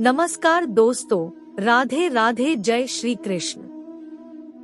नमस्कार दोस्तों, राधे राधे, जय श्री कृष्ण।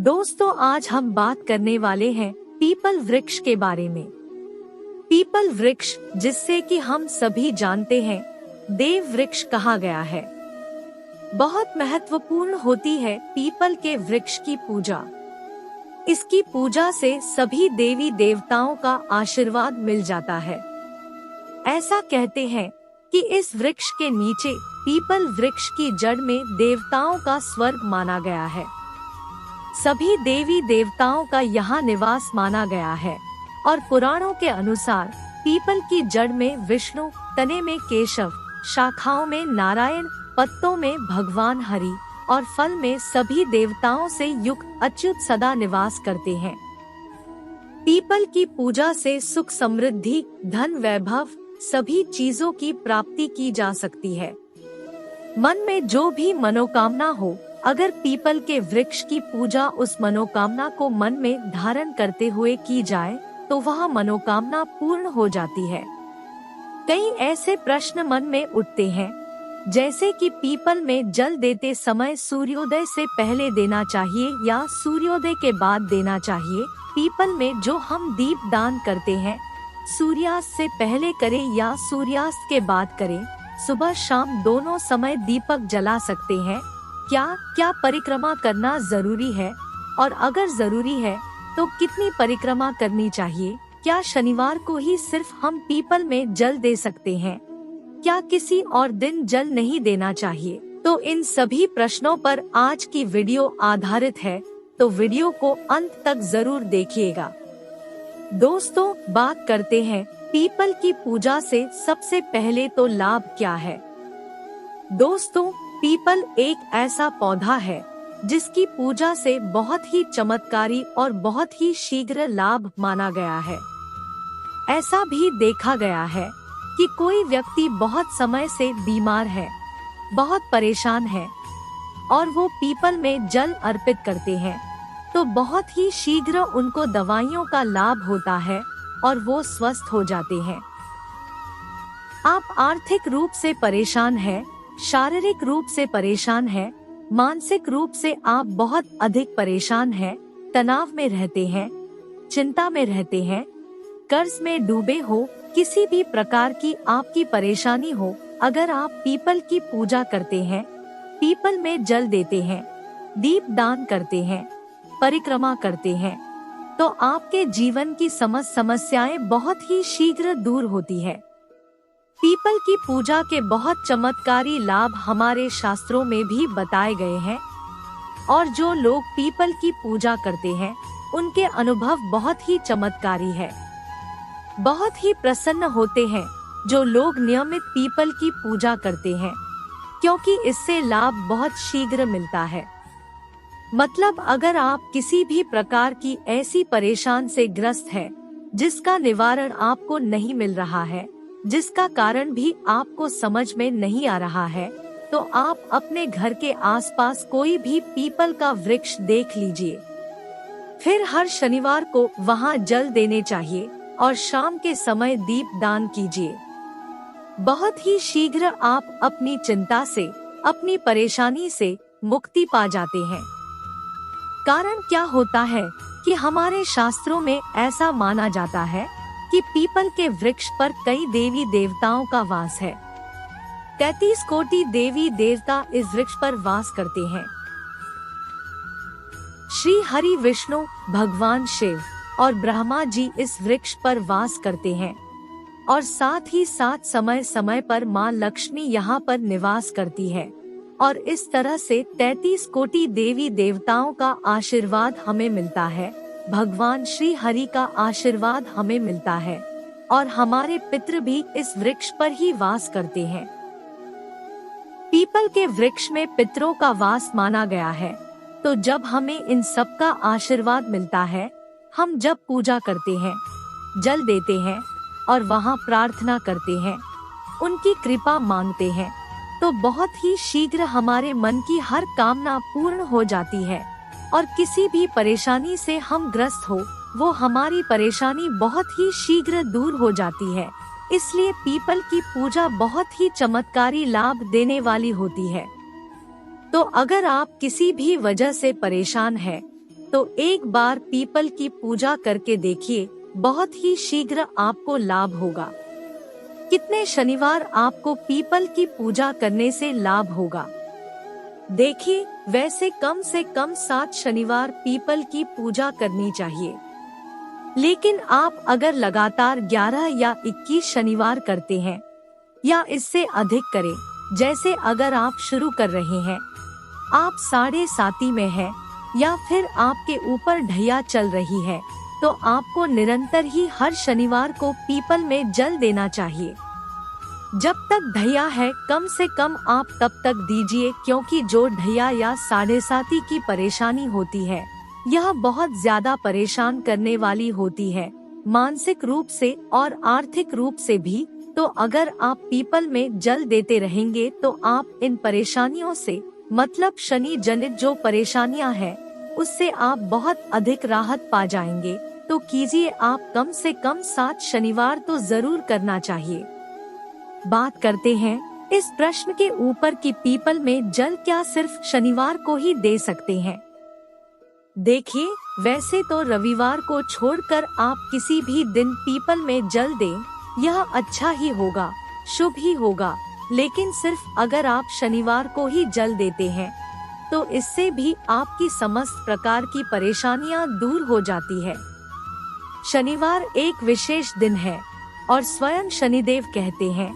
दोस्तों, आज हम बात करने वाले हैं पीपल वृक्ष के बारे में। पीपल वृक्ष, जिससे कि हम सभी जानते हैं देव वृक्ष कहा गया है, बहुत महत्वपूर्ण होती है पीपल के वृक्ष की पूजा। इसकी पूजा से सभी देवी देवताओं का आशीर्वाद मिल जाता है। ऐसा कहते हैं कि इस वृक्ष के नीचे पीपल वृक्ष की जड़ में देवताओं का स्वर्ग माना गया है। सभी देवी देवताओं का यहाँ निवास माना गया है और पुराणों के अनुसार पीपल की जड़ में विष्णु, तने में केशव, शाखाओं में नारायण, पत्तों में भगवान हरि और फल में सभी देवताओं से युक्त अच्युत सदा निवास करते हैं। पीपल की पूजा से सुख, समृद्धि, धन, वैभव सभी चीजों की प्राप्ति की जा सकती है। मन में जो भी मनोकामना हो, अगर पीपल के वृक्ष की पूजा उस मनोकामना को मन में धारण करते हुए की जाए तो वह मनोकामना पूर्ण हो जाती है। कई ऐसे प्रश्न मन में उठते हैं, जैसे कि पीपल में जल देते समय सूर्योदय से पहले देना चाहिए या सूर्योदय के बाद देना चाहिए। पीपल में जो हम दीप दान करते हैं, सूर्यास्त से पहले करें या सूर्यास्त के बाद करें, सुबह शाम दोनों समय दीपक जला सकते हैं। क्या परिक्रमा करना जरूरी है, और अगर जरूरी है तो कितनी परिक्रमा करनी चाहिए? क्या शनिवार को ही सिर्फ हम पीपल में जल दे सकते हैं? क्या किसी और दिन जल नहीं देना चाहिए? तो इन सभी प्रश्नों पर आज की वीडियो आधारित है, तो वीडियो को अंत तक जरूर देखिएगा। दोस्तों, बात करते हैं पीपल की पूजा से सबसे पहले तो लाभ क्या है। दोस्तों, पीपल एक ऐसा पौधा है जिसकी पूजा से बहुत ही चमत्कारी और बहुत ही शीघ्र लाभ माना गया है। ऐसा भी देखा गया है कि कोई व्यक्ति बहुत समय से बीमार है, बहुत परेशान है और वो पीपल में जल अर्पित करते हैं तो बहुत ही शीघ्र उनको दवाइयों का लाभ होता है और वो स्वस्थ हो जाते हैं। आप आर्थिक रूप से परेशान हैं, शारीरिक रूप से परेशान हैं, मानसिक रूप से आप बहुत अधिक परेशान हैं, तनाव में रहते हैं, चिंता में रहते हैं, कर्ज में डूबे हो, किसी भी प्रकार की आपकी परेशानी हो, अगर आप पीपल की पूजा करते हैं, पीपल में जल देते हैं, दीप दान करते हैं, परिक्रमा करते हैं, तो आपके जीवन की समस्त समस्याएं बहुत ही शीघ्र दूर होती है। पीपल की पूजा के बहुत चमत्कारी लाभ हमारे शास्त्रों में भी बताए गए हैं और जो लोग पीपल की पूजा करते हैं उनके अनुभव बहुत ही चमत्कारी है। बहुत ही प्रसन्न होते हैं जो लोग नियमित पीपल की पूजा करते हैं, क्योंकि इससे लाभ बहुत शीघ्र मिलता है। मतलब अगर आप किसी भी प्रकार की ऐसी परेशान से ग्रस्त है जिसका निवारण आपको नहीं मिल रहा है, जिसका कारण भी आपको समझ में नहीं आ रहा है, तो आप अपने घर के आसपास कोई भी पीपल का वृक्ष देख लीजिए। फिर हर शनिवार को वहां जल देने चाहिए और शाम के समय दीप दान कीजिए। बहुत ही शीघ्र आप अपनी चिंता से, अपनी परेशानी से मुक्ति पा जाते हैं। कारण क्या होता है कि हमारे शास्त्रों में ऐसा माना जाता है कि पीपल के वृक्ष पर कई देवी देवताओं का वास है। 33 कोटि देवी देवता इस वृक्ष पर वास करते हैं। श्री हरि, विष्णु, भगवान शिव और ब्रह्मा जी इस वृक्ष पर वास करते हैं और साथ ही साथ समय समय पर माँ लक्ष्मी यहाँ पर निवास करती है और इस तरह से 33 कोटि देवी देवताओं का आशीर्वाद हमें मिलता है। भगवान श्री हरि का आशीर्वाद हमें मिलता है और हमारे पितृ भी इस वृक्ष पर ही वास करते हैं। पीपल के वृक्ष में पितरों का वास माना गया है, तो जब हमें इन सब का आशीर्वाद मिलता है, हम जब पूजा करते हैं, जल देते हैं और वहाँ प्रार्थना करते हैं, उनकी कृपा मांगते हैं, तो बहुत ही शीघ्र हमारे मन की हर कामना पूर्ण हो जाती है और किसी भी परेशानी से हम ग्रस्त हो, वो हमारी परेशानी बहुत ही शीघ्र दूर हो जाती है इसलिए पीपल की पूजा बहुत ही चमत्कारी लाभ देने वाली होती है। तो अगर आप किसी भी वजह से परेशान हैं, तो एक बार पीपल की पूजा करके देखिए, बहुत ही शीघ्र आपको लाभ होगा। कितने शनिवार आपको पीपल की पूजा करने से लाभ होगा? देखिए, वैसे कम से कम 7 शनिवार पीपल की पूजा करनी चाहिए, लेकिन आप अगर लगातार 11 या 21 शनिवार करते हैं या इससे अधिक करें, जैसे अगर आप शुरू कर रहे हैं, आप 7.5 में हैं या फिर आपके ऊपर ढैया चल रही है, तो आपको निरंतर ही हर शनिवार को पीपल में जल देना चाहिए। जब तक ढैया है कम से कम आप तब तक दीजिए, क्योंकि जो ढैया या 7.5 की परेशानी होती है, यह बहुत ज्यादा परेशान करने वाली होती है, मानसिक रूप से और आर्थिक रूप से भी। तो अगर आप पीपल में जल देते रहेंगे तो आप इन परेशानियों से, मतलब शनि जनित जो परेशानियां हैं, उससे आप बहुत अधिक राहत पा जाएंगे। तो कीजिए, आप कम से कम 7 शनिवार तो जरूर करना चाहिए। बात करते हैं इस प्रश्न के ऊपर कि पीपल में जल क्या सिर्फ शनिवार को ही दे सकते हैं। देखिए, वैसे तो रविवार को छोड़कर आप किसी भी दिन पीपल में जल दें, यह अच्छा ही होगा, शुभ ही होगा। लेकिन सिर्फ अगर आप शनिवार को ही जल देते हैं, तो इससे भी आपकी समस्त प्रकार की परेशानियां दूर हो जाती है। शनिवार एक विशेष दिन है और स्वयं शनिदेव कहते हैं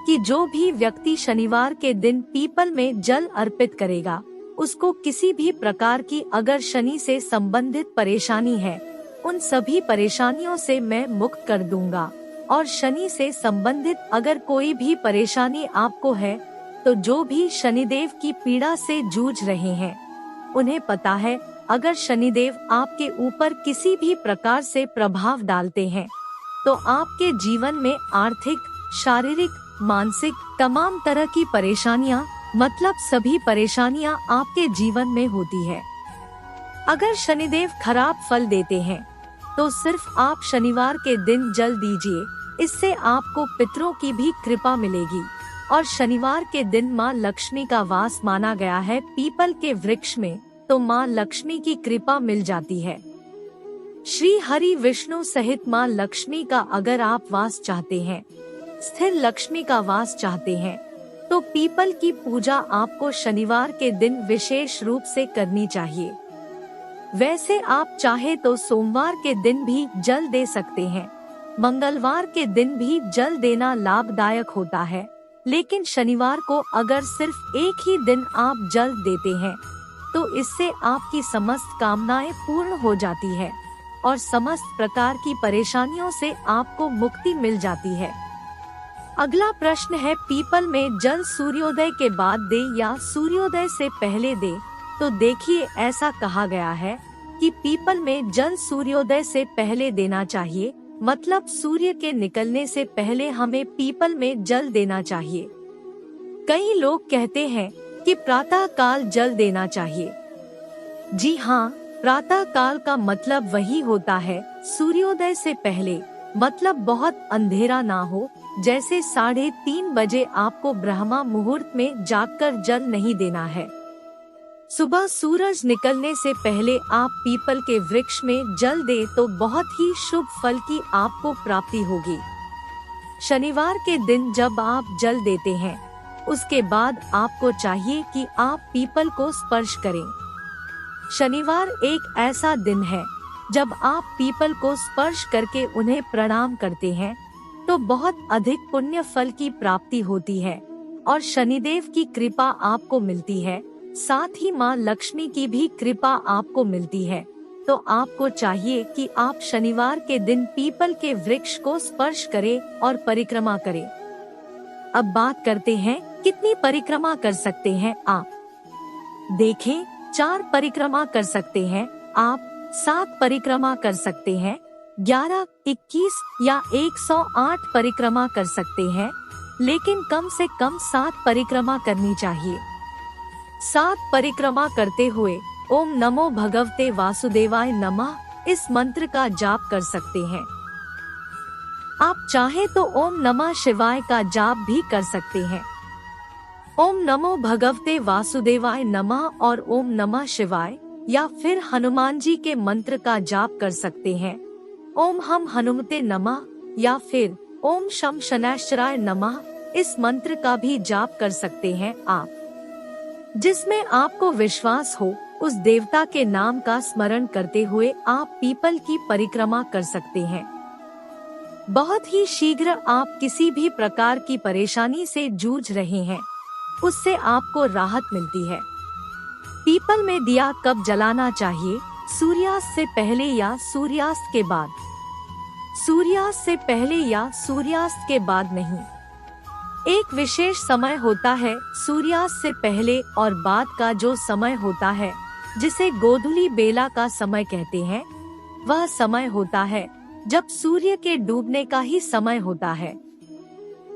कि जो भी व्यक्ति शनिवार के दिन पीपल में जल अर्पित करेगा, उसको किसी भी प्रकार की अगर शनि से संबंधित परेशानी है, उन सभी परेशानियों से मैं मुक्त कर दूंगा। और शनि से संबंधित अगर कोई भी परेशानी आपको है, तो जो भी शनिदेव की पीड़ा से जूझ रहे हैं, उन्हें पता है अगर शनिदेव आपके ऊपर किसी भी प्रकार से प्रभाव डालते हैं, तो आपके जीवन में आर्थिक, शारीरिक, मानसिक तमाम तरह की परेशानियां, मतलब सभी परेशानियां आपके जीवन में होती है। अगर शनिदेव खराब फल देते हैं, तो सिर्फ आप शनिवार के दिन जल दीजिए, इससे आपको पितरों की भी कृपा मिलेगी। और शनिवार के दिन माँ लक्ष्मी का वास माना गया है पीपल के वृक्ष में, तो माँ लक्ष्मी की कृपा मिल जाती है। श्री हरि विष्णु सहित माँ लक्ष्मी का अगर आप वास चाहते हैं, स्थिर लक्ष्मी का वास चाहते हैं, तो पीपल की पूजा आपको शनिवार के दिन विशेष रूप से करनी चाहिए। वैसे आप चाहे तो सोमवार के दिन भी जल दे सकते हैं, मंगलवार के दिन भी जल देना लाभदायक होता है, लेकिन शनिवार को अगर सिर्फ एक ही दिन आप जल देते हैं, तो इससे आपकी समस्त कामनाएं पूर्ण हो जाती है और समस्त प्रकार की परेशानियों से आपको मुक्ति मिल जाती है। अगला प्रश्न है, पीपल में जल सूर्योदय के बाद दे या सूर्योदय से पहले दे? तो देखिए, ऐसा कहा गया है कि पीपल में जल सूर्योदय से पहले देना चाहिए, मतलब सूर्य के निकलने से पहले हमें पीपल में जल देना चाहिए। कई लोग कहते हैं कि प्रातः काल जल देना चाहिए। जी हाँ, प्रातः काल का मतलब वही होता है सूर्योदय से पहले, मतलब बहुत अंधेरा ना हो। जैसे 3:30 बजे आपको ब्रह्मा मुहूर्त में जागकर जल नहीं देना है। सुबह सूरज निकलने से पहले आप पीपल के वृक्ष में जल दे तो बहुत ही शुभ फल की आपको प्राप्ति होगी। शनिवार के दिन जब आप जल देते हैं, उसके बाद आपको चाहिए कि आप पीपल को स्पर्श करें। शनिवार एक ऐसा दिन है जब आप पीपल को स्पर्श करके उन्हें प्रणाम करते हैं, तो बहुत अधिक पुण्य फल की प्राप्ति होती है और शनिदेव की कृपा आपको मिलती है, साथ ही माँ लक्ष्मी की भी कृपा आपको मिलती है। तो आपको चाहिए कि आप शनिवार के दिन पीपल के वृक्ष को स्पर्श करें और परिक्रमा करें। अब बात करते हैं कितनी परिक्रमा कर सकते हैं आप। देखें, 4 परिक्रमा कर सकते हैं आप, 7 परिक्रमा कर सकते हैं, 11, 21 या 108 परिक्रमा कर सकते हैं, लेकिन कम से कम 7 परिक्रमा करनी चाहिए। 7 परिक्रमा करते हुए ओम नमो भगवते वासुदेवाय नमः इस मंत्र का जाप कर सकते हैं। आप चाहे तो ओम नमः शिवाय का जाप भी कर सकते हैं। ओम नमो भगवते वासुदेवाय नमः और ओम नमः शिवाय या फिर हनुमान जी के मंत्र का जाप कर सकते हैं। ओम हम हनुमते नमः या फिर ओम शम शनैश्चराय नमः, इस मंत्र का भी जाप कर सकते हैं आप। जिसमें आपको विश्वास हो उस देवता के नाम का स्मरण करते हुए आप पीपल की परिक्रमा कर सकते हैं। बहुत ही शीघ्र आप किसी भी प्रकार की परेशानी से जूझ रहे हैं, उससे आपको राहत मिलती है। पीपल में दिया कब जलाना चाहिए? सूर्यास्त से पहले या सूर्यास्त के बाद। सूर्यास्त से पहले या सूर्यास्त के बाद नहीं। एक विशेष समय होता है सूर्यास्त से पहले और बाद का जो समय होता है, जिसे गोधूली बेला का समय कहते हैं, वह समय होता है जब सूर्य के डूबने का ही समय होता है।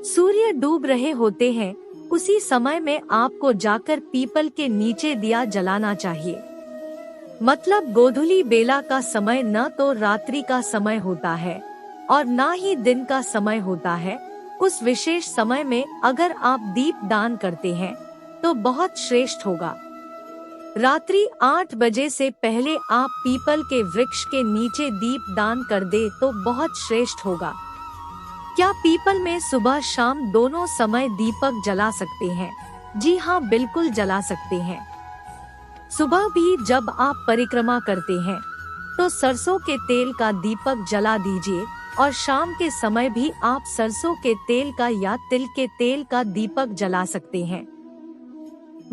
सूर्य डूब रहे होते हैं, उसी समय में आपको जाकर पीपल के नीचे दिया जलाना चाहिए। मतलब गोधूली बेला का समय न तो रात्रि का समय होता है और न ही दिन का समय होता है। उस विशेष समय में अगर आप दीप दान करते हैं तो बहुत श्रेष्ठ होगा। रात्रि 8 बजे से पहले आप पीपल के वृक्ष के नीचे दीप दान कर दे तो बहुत श्रेष्ठ होगा। क्या पीपल में सुबह शाम दोनों समय दीपक जला सकते हैं? जी हाँ, बिल्कुल जला सकते हैं। सुबह भी जब आप परिक्रमा करते हैं तो सरसों के तेल का दीपक जला दीजिए और शाम के समय भी आप सरसों के तेल का या तिल के तेल का दीपक जला सकते हैं।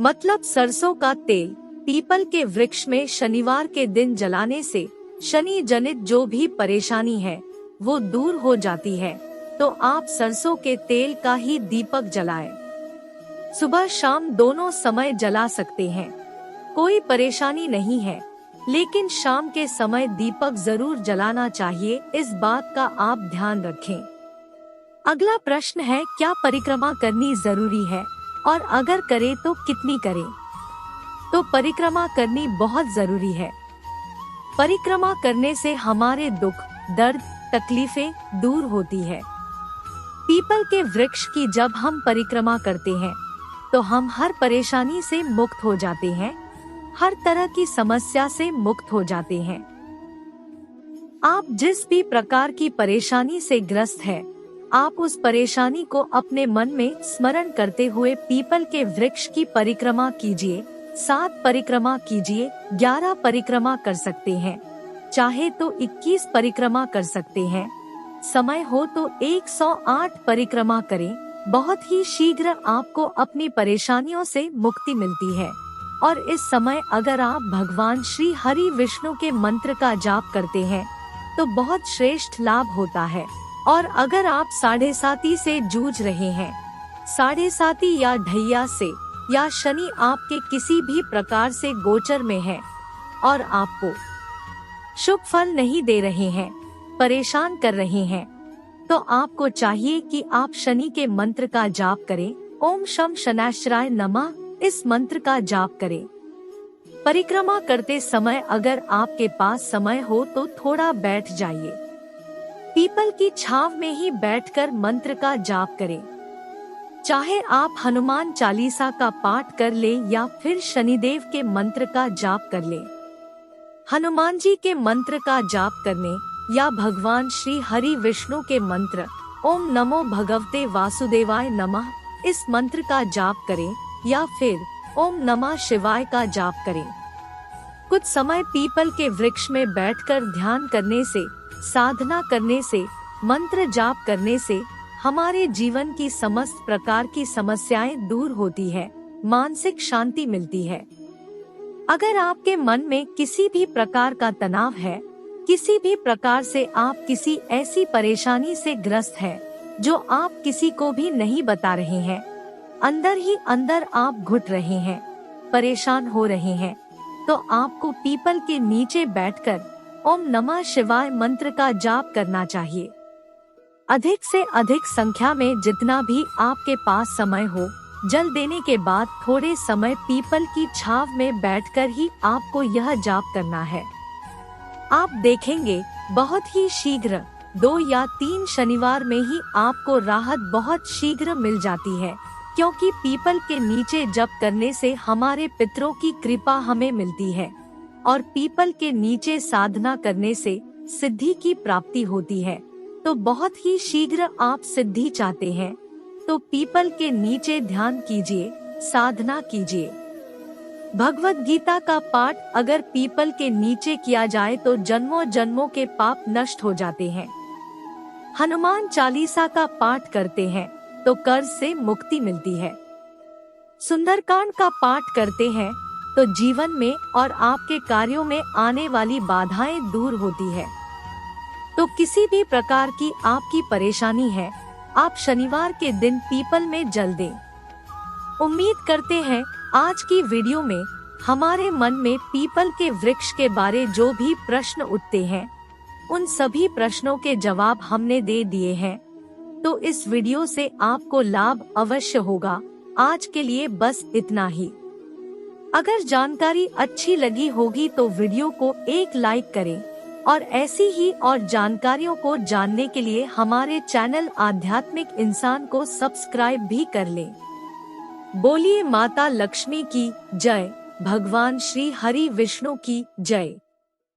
मतलब सरसों का तेल पीपल के वृक्ष में शनिवार के दिन जलाने से शनि जनित जो भी परेशानी है वो दूर हो जाती है। तो आप सरसों के तेल का ही दीपक जलाएं। सुबह शाम दोनों समय जला सकते हैं, कोई परेशानी नहीं है, लेकिन शाम के समय दीपक जरूर जलाना चाहिए, इस बात का आप ध्यान रखें। अगला प्रश्न है, क्या परिक्रमा करनी जरूरी है और अगर करे तो कितनी करें? तो परिक्रमा करनी बहुत जरूरी है। परिक्रमा करने से हमारे दुख, दर्द, तकलीफें दूर होती है। पीपल के वृक्ष की जब हम परिक्रमा करते हैं तो हम हर परेशानी से मुक्त हो जाते हैं, हर तरह की समस्या से मुक्त हो जाते हैं। आप जिस भी प्रकार की परेशानी से ग्रस्त है, आप उस परेशानी को अपने मन में स्मरण करते हुए पीपल के वृक्ष की परिक्रमा कीजिए। 7 परिक्रमा कीजिए, 11 परिक्रमा कर सकते हैं, चाहे तो 21 परिक्रमा कर सकते हैं। समय हो तो 108 परिक्रमा करें। बहुत ही शीघ्र आपको अपनी परेशानियों से मुक्ति मिलती है। और इस समय अगर आप भगवान श्री हरि विष्णु के मंत्र का जाप करते हैं तो बहुत श्रेष्ठ लाभ होता है। और अगर आप 7.5 से जूझ रहे हैं, 7.5 या ढैया से या शनि आपके किसी भी प्रकार से गोचर में है और आपको शुभ फल नहीं दे रहे हैं, परेशान कर रहे हैं, तो आपको चाहिए कि आप शनि के मंत्र का जाप करें। ओम शम शनैश्चराय नमः, इस मंत्र का जाप करें। परिक्रमा करते समय अगर आपके पास समय हो तो थोड़ा बैठ जाइए। पीपल की छांव में ही बैठकर मंत्र का जाप करें। चाहे आप हनुमान चालीसा का पाठ कर ले या फिर शनिदेव के मंत्र का जाप कर ले। हनुमान जी के मंत्र का जाप करने या भगवान श्री हरि विष्णु के मंत्र ओम नमो भगवते वासुदेवाय नमः, इस मंत्र का जाप करें या फिर ओम नमः शिवाय का जाप करें। कुछ समय पीपल के वृक्ष में बैठकर ध्यान करने से, साधना करने से, मंत्र जाप करने से हमारे जीवन की समस्त प्रकार की समस्याएं दूर होती है, मानसिक शांति मिलती है। अगर आपके मन में किसी भी प्रकार का तनाव है, किसी भी प्रकार से आप किसी ऐसी परेशानी से ग्रस्त हैं जो आप किसी को भी नहीं बता रहे हैं, अंदर ही अंदर आप घुट रहे हैं, परेशान हो रहे हैं, तो आपको पीपल के नीचे बैठकर ओम नमः शिवाय मंत्र का जाप करना चाहिए। अधिक से अधिक संख्या में जितना भी आपके पास समय हो, जल देने के बाद थोड़े समय पीपल की छांव में बैठकर ही आपको यह जाप करना है। आप देखेंगे बहुत ही शीघ्र 2 या 3 शनिवार में ही आपको राहत बहुत शीघ्र मिल जाती है, क्योंकि पीपल के नीचे जप करने से हमारे पितरों की कृपा हमें मिलती है और पीपल के नीचे साधना करने से सिद्धि की प्राप्ति होती है। तो बहुत ही शीघ्र आप सिद्धि चाहते हैं तो पीपल के नीचे ध्यान कीजिए, साधना कीजिए। भगवत गीता का पाठ अगर पीपल के नीचे किया जाए तो जन्मों जन्मों के पाप नष्ट हो जाते हैं। हनुमान चालीसा का पाठ करते हैं तो कर्ज से मुक्ति मिलती है। सुंदरकांड का पाठ करते हैं तो जीवन में और आपके कार्यों में आने वाली बाधाएं दूर होती है। तो किसी भी प्रकार की आपकी परेशानी है, आप शनिवार के दिन पीपल में जल दें। उम्मीद करते हैं आज की वीडियो में हमारे मन में पीपल के वृक्ष के बारे जो भी प्रश्न उठते हैं, उन सभी प्रश्नों के जवाब हमने दे दिए हैं। तो इस वीडियो से आपको लाभ अवश्य होगा। आज के लिए बस इतना ही। अगर जानकारी अच्छी लगी होगी तो वीडियो को एक लाइक करें और ऐसी ही और जानकारियों को जानने के लिए हमारे चैनल आध्यात्मिक इंसान को सब्सक्राइब भी कर लें। बोलिए माता लक्ष्मी की जय, भगवान श्री हरि विष्णु की जय।